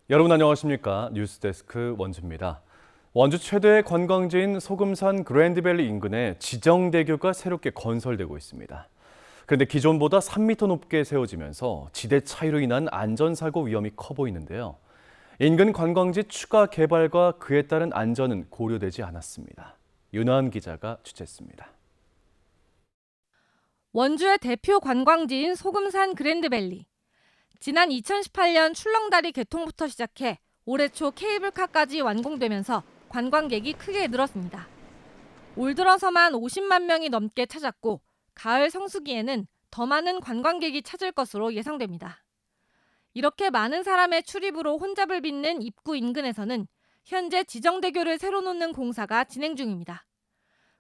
여러분 안녕하십니까? 뉴스데스크 원주입니다. 원주 최대의 관광지인 소금산 그랜드밸리 인근에 지정대교가 새롭게 건설되고 있습니다. 그런데 기존보다 3m 높게 세워지면서 지대 차이로 인한 안전사고 위험이 커 보이는데요. 인근 관광지 추가 개발과 그에 따른 안전은 고려되지 않았습니다. 윤하은 기자가 취재했습니다. 원주의 대표 관광지인 소금산 그랜드밸리. 지난 2018년 출렁다리 개통부터 시작해 올해 초 케이블카까지 완공되면서 관광객이 크게 늘었습니다. 올 들어서만 50만 명이 넘게 찾았고 가을 성수기에는 더 많은 관광객이 찾을 것으로 예상됩니다. 이렇게 많은 사람의 출입으로 혼잡을 빚는 입구 인근에서는 현재 지정대교를 새로 놓는 공사가 진행 중입니다.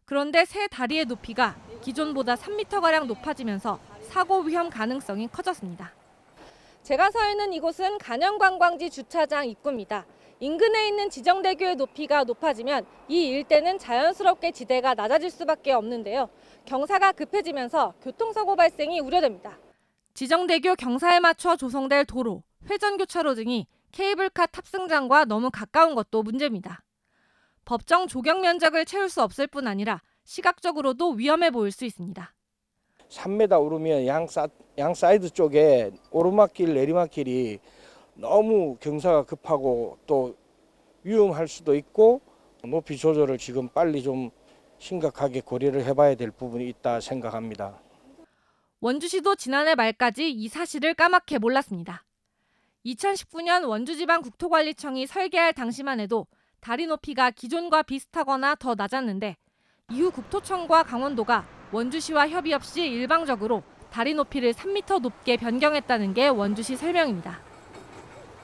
그런데 새 다리의 높이가 기존보다 3m가량 높아지면서 사고 위험 가능성이 커졌습니다. 제가 서 있는 이곳은 간현관광지 주차장 입구입니다. 인근에 있는 지정대교의 높이가 높아지면 이 일대는 자연스럽게 지대가 낮아질 수밖에 없는데요. 경사가 급해지면서 교통사고 발생이 우려됩니다. 지정대교 경사에 맞춰 조성될 도로, 회전교차로 등이 케이블카 탑승장과 너무 가까운 것도 문제입니다. 법정 조경 면적을 채울 수 없을 뿐 아니라 시각적으로도 위험해 보일 수 있습니다. 3m 오르면 양 사이드 쪽에 오르막길 내리막길이 너무 경사가 급하고 또 위험할 수도 있고 높이 조절을 지금 빨리 좀 심각하게 고려를 해봐야 될 부분이 있다 생각합니다. 원주시도 지난해 말까지 이 사실을 까맣게 몰랐습니다. 2019년 원주지방국토관리청이 설계할 당시만 해도 다리 높이가 기존과 비슷하거나 더 낮았는데 이후 국토청과 강원도가 원주시와 협의 없이 일방적으로 다리 높이를 3m 높게 변경했다는 게 원주시 설명입니다.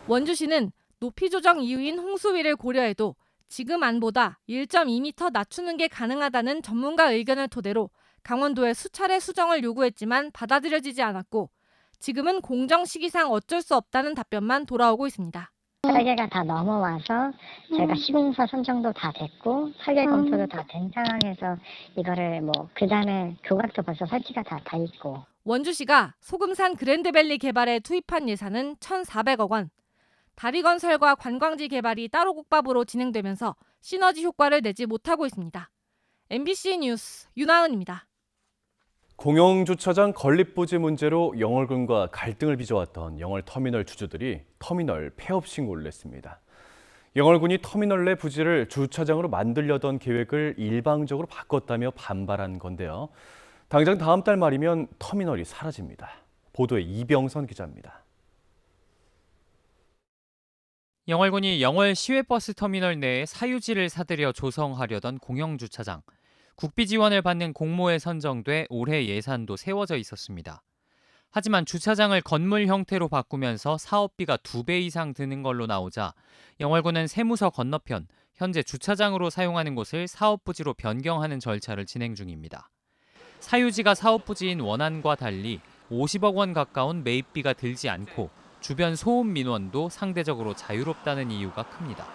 원주시는 높이 조정 이유인 홍수위를 고려해도 지금 안보다 1.2m 낮추는 게 가능하다는 전문가 의견을 토대로 강원도에 수차례 수정을 요구했지만 받아들여지지 않았고 지금은 공정 시기상 어쩔 수 없다는 답변만 돌아오고 있습니다. 설계가 다 넘어와서 저희가 시공사 선정도 다 됐고 설계 검토도 다 된 상황에서 이거를 그다음에 교각도 벌써 설치가 다 있고. 원주시가 소금산 그랜드밸리 개발에 투입한 예산은 1,400억 원. 다리 건설과 관광지 개발이 따로 국밥으로 진행되면서 시너지 효과를 내지 못하고 있습니다. MBC 뉴스 윤하은입니다. 공영주차장 건립부지 문제로 영월군과 갈등을 빚어왔던 영월터미널 주주들이 터미널 폐업 신고를 냈습니다. 영월군이 터미널 내 부지를 주차장으로 만들려던 계획을 일방적으로 바꿨다며 반발한 건데요. 당장 다음 달 말이면 터미널이 사라집니다. 보도에 이병선 기자입니다. 영월군이 영월 시외버스 터미널 내에 사유지를 사들여 조성하려던 공영주차장. 국비 지원을 받는 공모에 선정돼 올해 예산도 세워져 있었습니다. 하지만 주차장을 건물 형태로 바꾸면서 사업비가 2배 이상 드는 걸로 나오자 영월군은 세무서 건너편 현재 주차장으로 사용하는 곳을 사업부지로 변경하는 절차를 진행 중입니다. 사유지가 사업부지인 원안과 달리 50억 원 가까운 매입비가 들지 않고 주변 소음 민원도 상대적으로 자유롭다는 이유가 큽니다.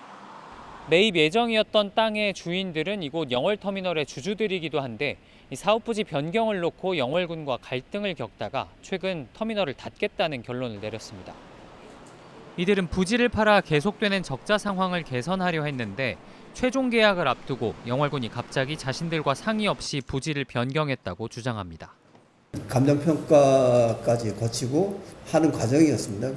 매입 예정이었던 땅의 주인들은 이곳 영월터미널의 주주들이기도 한데 이 사업부지 변경을 놓고 영월군과 갈등을 겪다가 최근 터미널을 닫겠다는 결론을 내렸습니다. 이들은 부지를 팔아 계속되는 적자 상황을 개선하려 했는데 최종 계약을 앞두고 영월군이 갑자기 자신들과 상의 없이 부지를 변경했다고 주장합니다. 감정평가까지 거치고 하는 과정이었습니다.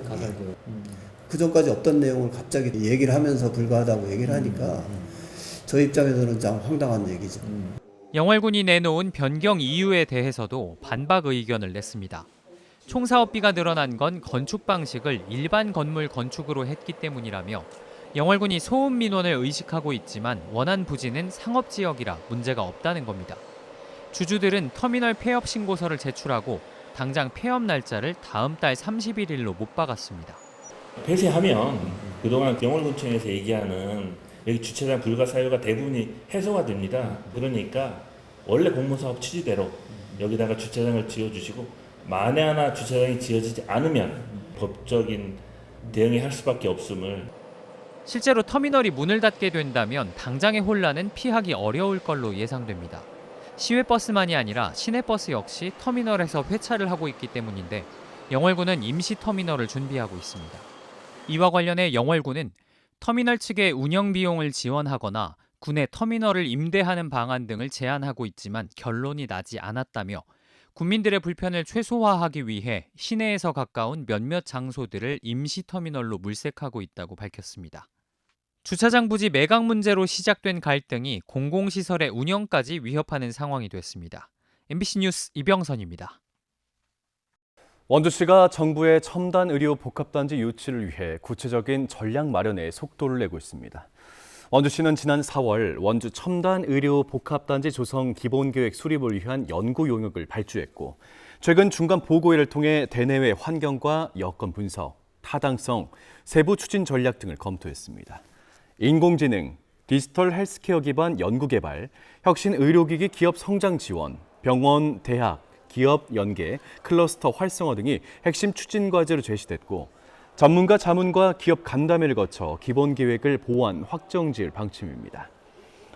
그 전까지 없던 내용을 갑자기 얘기를 하면서 불가하다고 얘기를 하니까 저희 입장에서는 참 황당한 얘기죠. 영월군이 내놓은 변경 이유에 대해서도 반박 의견을 냈습니다. 총 사업비가 늘어난 건 건축 방식을 일반 건물 건축으로 했기 때문이라며 영월군이 소음 민원을 의식하고 있지만 원안 부지는 상업지역이라 문제가 없다는 겁니다. 주주들은 터미널 폐업 신고서를 제출하고 당장 폐업 날짜를 다음 달 31일로 못 박았습니다. 폐쇄하면 그동안 영월군청에서 얘기하는 여기 주차장 불가 사유가 대부분이 해소가 됩니다. 그러니까 원래 공모사업 취지대로 여기다가 주차장을 지어주시고 만에 하나 주차장이 지어지지 않으면 법적인 대응이 할 수밖에 없음을. 실제로 터미널이 문을 닫게 된다면 당장의 혼란은 피하기 어려울 걸로 예상됩니다. 시외버스만이 아니라 시내버스 역시 터미널에서 회차를 하고 있기 때문인데 영월군은 임시 터미널을 준비하고 있습니다. 이와 관련해 영월군은 터미널 측의 운영 비용을 지원하거나 군의 터미널을 임대하는 방안 등을 제안하고 있지만 결론이 나지 않았다며 국민들의 불편을 최소화하기 위해 시내에서 가까운 몇몇 장소들을 임시 터미널로 물색하고 있다고 밝혔습니다. 주차장 부지 매각 문제로 시작된 갈등이 공공시설의 운영까지 위협하는 상황이 됐습니다. MBC 뉴스 이병선입니다. 원주시가 정부의 첨단 의료 복합단지 유치를 위해 구체적인 전략 마련에 속도를 내고 있습니다. 원주시는 지난 4월 원주 첨단 의료 복합단지 조성 기본계획 수립을 위한 연구 용역을 발주했고, 최근 중간 보고회를 통해 대내외 환경과 여건 분석, 타당성, 세부 추진 전략 등을 검토했습니다. 인공지능, 디지털 헬스케어 기반 연구 개발, 혁신 의료기기 기업 성장 지원, 병원, 대학, 기업 연계, 클러스터 활성화 등이 핵심 추진 과제로 제시됐고, 전문가 자문과 기업 간담회를 거쳐 기본 계획을 보완, 확정 지을 방침입니다.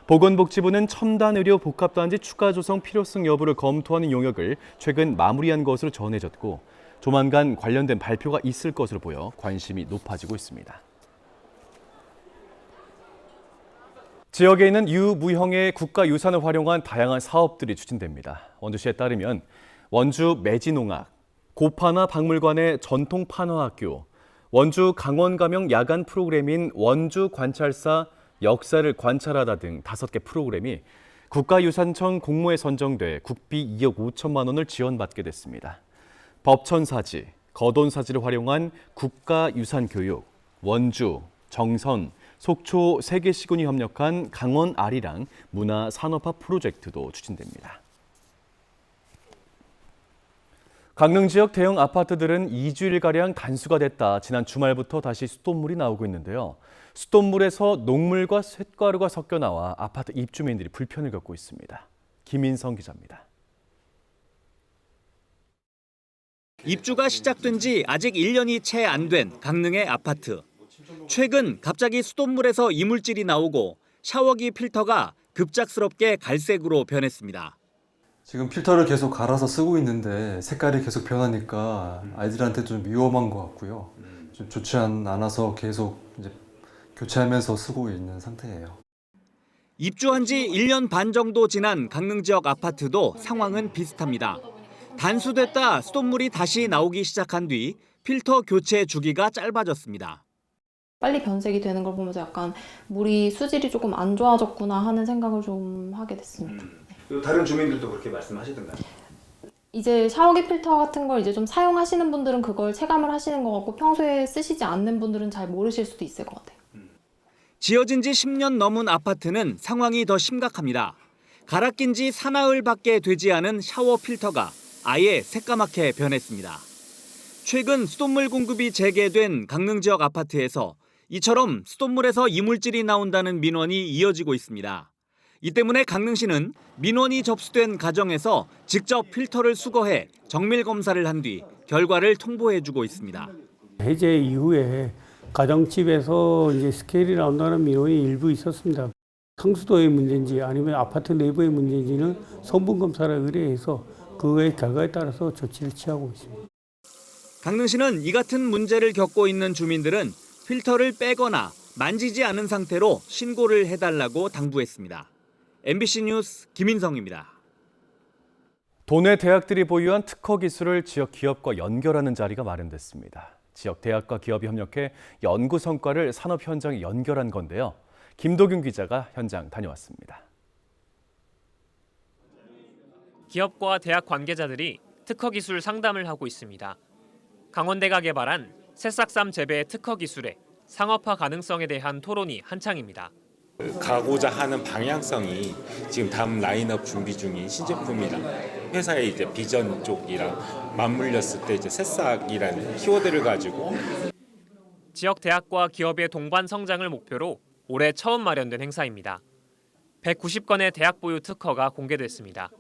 보건복지부는 첨단 의료 복합단지 추가 조성 필요성 여부를 검토하는 용역을 최근 마무리한 것으로 전해졌고, 조만간 관련된 발표가 있을 것으로 보여 관심이 높아지고 있습니다. 지역에 있는 유무형의 국가유산을 활용한 다양한 사업들이 추진됩니다. 원주시에 따르면 원주 매지농악, 고판화 박물관의 전통판화학교, 원주 강원가명 야간 프로그램인 원주 관찰사 역사를 관찰하다 등 5개 프로그램이 국가유산청 공모에 선정돼 국비 2억 5천만 원을 지원받게 됐습니다. 법천사지, 거돈사지를 활용한 국가유산교육, 원주, 정선, 속초 3개 시군이 협력한 강원 아리랑 문화산업화 프로젝트도 추진됩니다. 강릉 지역 대형 아파트들은 2주일가량 단수가 됐다 지난 주말부터 다시 수돗물이 나오고 있는데요. 수돗물에서 녹물과 쇳가루가 섞여 나와 아파트 입주민들이 불편을 겪고 있습니다. 김인성 기자입니다. 입주가 시작된 지 아직 1년이 채 안 된 강릉의 아파트. 최근 갑자기 수돗물에서 이물질이 나오고 샤워기 필터가 급작스럽게 갈색으로 변했습니다. 지금 필터를 계속 갈아서 쓰고 있는데 색깔이 계속 변하니까 아이들한테 좀 위험한 것 같고요. 좀 좋지 않아서 계속 이제 교체하면서 쓰고 있는 상태예요. 입주한 지 1년 반 정도 지난 강릉 지역 아파트도 상황은 비슷합니다. 단수됐다 수돗물이 다시 나오기 시작한 뒤 필터 교체 주기가 짧아졌습니다. 빨리 변색이 되는 걸 보면서 약간 물이 수질이 조금 안 좋아졌구나 하는 생각을 좀 하게 됐습니다. 다른 주민들도 그렇게 말씀하시던가요? 이제 샤워기 필터 같은 걸 이제 좀 사용하시는 분들은 그걸 체감을 하시는 것 같고 평소에 쓰시지 않는 분들은 잘 모르실 수도 있을 것 같아요. 지어진 지 10년 넘은 아파트는 상황이 더 심각합니다. 갈아 낀 지 사나흘밖에 되지 않은 샤워 필터가 아예 새까맣게 변했습니다. 최근 수돗물 공급이 재개된 강릉 지역 아파트에서 이처럼 수돗물에서 이물질이 나온다는 민원이 이어지고 있습니다. 이 때문에 강릉시는 민원이 접수된 가정에서 직접 필터를 수거해 정밀 검사를 한 뒤 결과를 통보해주고 있습니다. 해제 이후에 가정집에서 이제 스케일이 나온다는 민원이 일부 있었습니다. 상수도의 문제인지 아니면 아파트 내부의 문제인지는 성분 검사를 의뢰해서 그의 결과에 따라서 조치를 취하고 있습니다. 강릉시는 이 같은 문제를 겪고 있는 주민들은 필터를 빼거나 만지지 않은 상태로 신고를 해달라고 당부했습니다. MBC 뉴스 김인성입니다. 도내 대학들이 보유한 특허 기술을 지역 기업과 연결하는 자리가 마련됐습니다. 지역 대학과 기업이 협력해 연구 성과를 산업 현장에 연결한 건데요. 김도균 기자가 현장 다녀왔습니다. 기업과 대학 관계자들이 특허 기술 상담을 하고 있습니다. 강원대가 개발한 새싹쌈 재배의 특허 기술의 상업화 가능성에 대한 토론이 한창입니다. 가고자 하는 방향성이 지금 다음 라인업 준비 중인 신제품이랑 회사의 이제 비전 쪽이랑 맞물렸을 때 이제 새싹이라는 키워드를 가지고 지역 대학과 기업의 동반 성장을 목표로 올해 처음 마련된 행사입니다. 190건의 대학 보유 특허가 공개됐습니다.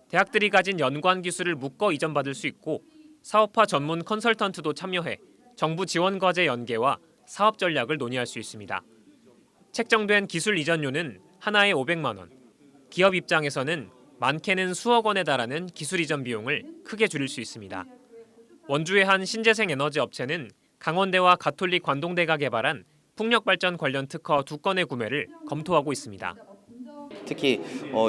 대학들이 가진 연관 기술을 묶어 이전받을 수 있고 사업화 전문 컨설턴트도 참여해 정부 지원 과제 연계와 사업 전략을 논의할 수 있습니다. 책정된 기술 이전료는 하나에 500만 원. 기업 입장에서는 많게는 수억 원에 달하는 기술 이전 비용을 크게 줄일 수 있습니다. 원주의 한 신재생 에너지 업체는 강원대와 가톨릭 관동대가 개발한 풍력발전 관련 특허 2건의 구매를 검토하고 있습니다. 특히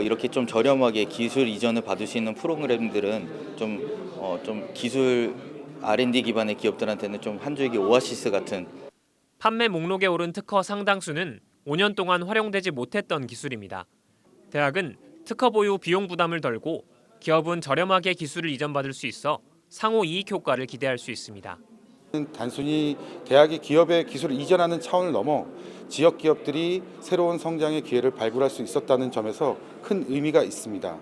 이렇게 좀 저렴하게 기술 이전을 받을 수 있는 프로그램들은 좀 기술 R&D 기반의 기업들한테는 좀 한 줄기 오아시스 같은. 판매 목록에 오른 특허 상당수는 5년 동안 활용되지 못했던 기술입니다. 대학은 특허 보유 비용 부담을 덜고 기업은 저렴하게 기술을 이전받을 수 있어 상호 이익 효과를 기대할 수 있습니다. 단순히 대학이 기업의 기술을 이전하는 차원을 넘어 지역 기업들이 새로운 성장의 기회를 발굴할 수 있었다는 점에서 큰 의미가 있습니다.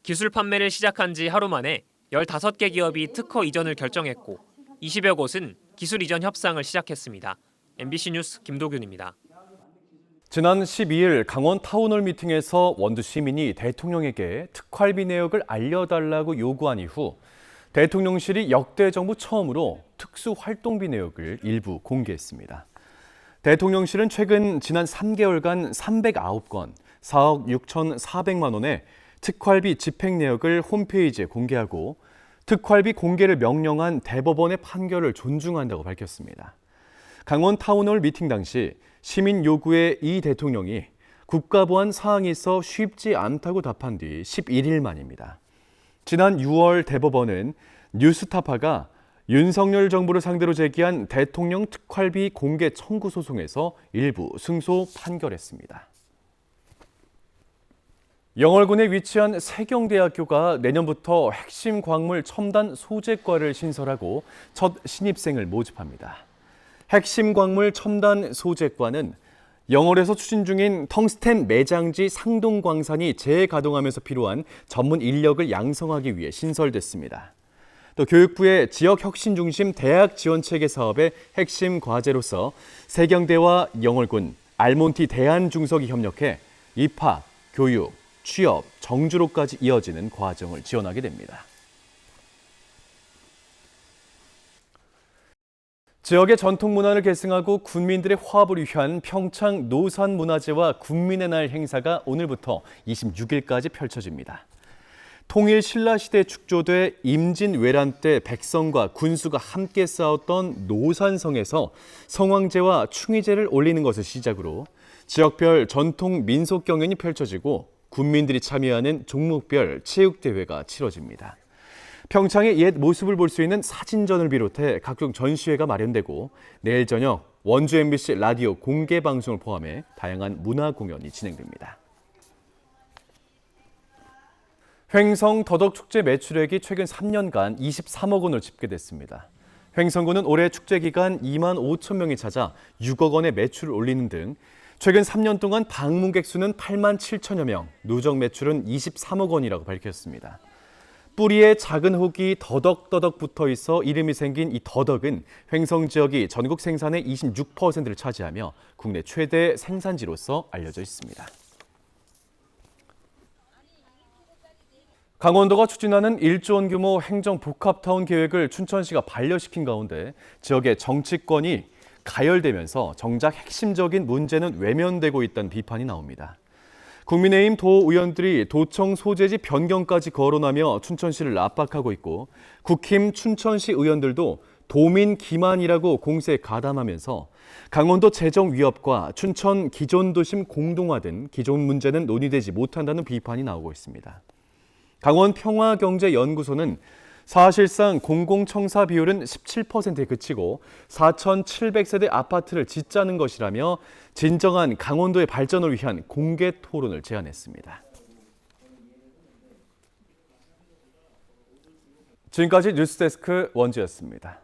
기술 판매를 시작한 지 하루 만에 15개 기업이 특허 이전을 결정했고 20여 곳은 기술 이전 협상을 시작했습니다. MBC 뉴스 김도균입니다. 지난 12일 강원 타운홀 미팅에서 원주 시민이 대통령에게 특활비 내역을 알려달라고 요구한 이후 대통령실이 역대 정부 처음으로 특수활동비 내역을 일부 공개했습니다. 대통령실은 최근 지난 3개월간 309건, 4억 6,400만 원의 특활비 집행 내역을 홈페이지에 공개하고 특활비 공개를 명령한 대법원의 판결을 존중한다고 밝혔습니다. 강원 타운홀 미팅 당시 시민 요구에 이 대통령이 국가보안 사항이 있어 쉽지 않다고 답한 뒤 11일 만입니다. 지난 6월 대법원은 뉴스타파가 윤석열 정부를 상대로 제기한 대통령 특활비 공개 청구 소송에서 일부 승소 판결했습니다. 영월군에 위치한 세경대학교가 내년부터 핵심 광물 첨단 소재과를 신설하고 첫 신입생을 모집합니다. 핵심 광물 첨단 소재과는 영월에서 추진 중인 텅스텐 매장지 상동광산이 재가동하면서 필요한 전문 인력을 양성하기 위해 신설됐습니다. 또 교육부의 지역혁신중심 대학지원체계 사업의 핵심 과제로서 세경대와 영월군, 알몬티 대한중석이 협력해 입학, 교육, 취업, 정주로까지 이어지는 과정을 지원하게 됩니다. 지역의 전통 문화를 계승하고 군민들의 화합을 위한 평창 노산문화제와 군민의 날 행사가 오늘부터 26일까지 펼쳐집니다. 통일 신라시대에 축조돼 임진왜란 때 백성과 군수가 함께 싸웠던 노산성에서 성황제와 충의제를 올리는 것을 시작으로 지역별 전통 민속 경연이 펼쳐지고 군민들이 참여하는 종목별 체육대회가 치러집니다. 평창의 옛 모습을 볼 수 있는 사진전을 비롯해 각종 전시회가 마련되고 내일 저녁 원주 MBC 라디오 공개 방송을 포함해 다양한 문화 공연이 진행됩니다. 횡성 더덕축제 매출액이 최근 3년간 23억 원을 집계됐습니다. 횡성군은 올해 축제 기간 2만 5천 명이 찾아 6억 원의 매출을 올리는 등 최근 3년 동안 방문객 수는 8만 7천여 명, 누적 매출은 23억 원이라고 밝혔습니다. 뿌리에 작은 혹이 더덕더덕 붙어 있어 이름이 생긴 이 더덕은 횡성 지역이 전국 생산의 26%를 차지하며 국내 최대 생산지로서 알려져 있습니다. 강원도가 추진하는 1조 원 규모 행정복합타운 계획을 춘천시가 반려시킨 가운데 지역의 정치권이 가열되면서 정작 핵심적인 문제는 외면되고 있다는 비판이 나옵니다. 국민의힘 도 의원들이 도청 소재지 변경까지 거론하며 춘천시를 압박하고 있고 국힘 춘천시 의원들도 도민 기만이라고 공세에 가담하면서 강원도 재정 위협과 춘천 기존 도심 공동화 등 기존 문제는 논의되지 못한다는 비판이 나오고 있습니다. 강원평화경제연구소는 사실상 공공청사 비율은 17%에 그치고 4,700세대 아파트를 짓자는 것이라며 진정한 강원도의 발전을 위한 공개 토론을 제안했습니다. 지금까지 뉴스데스크 원주였습니다.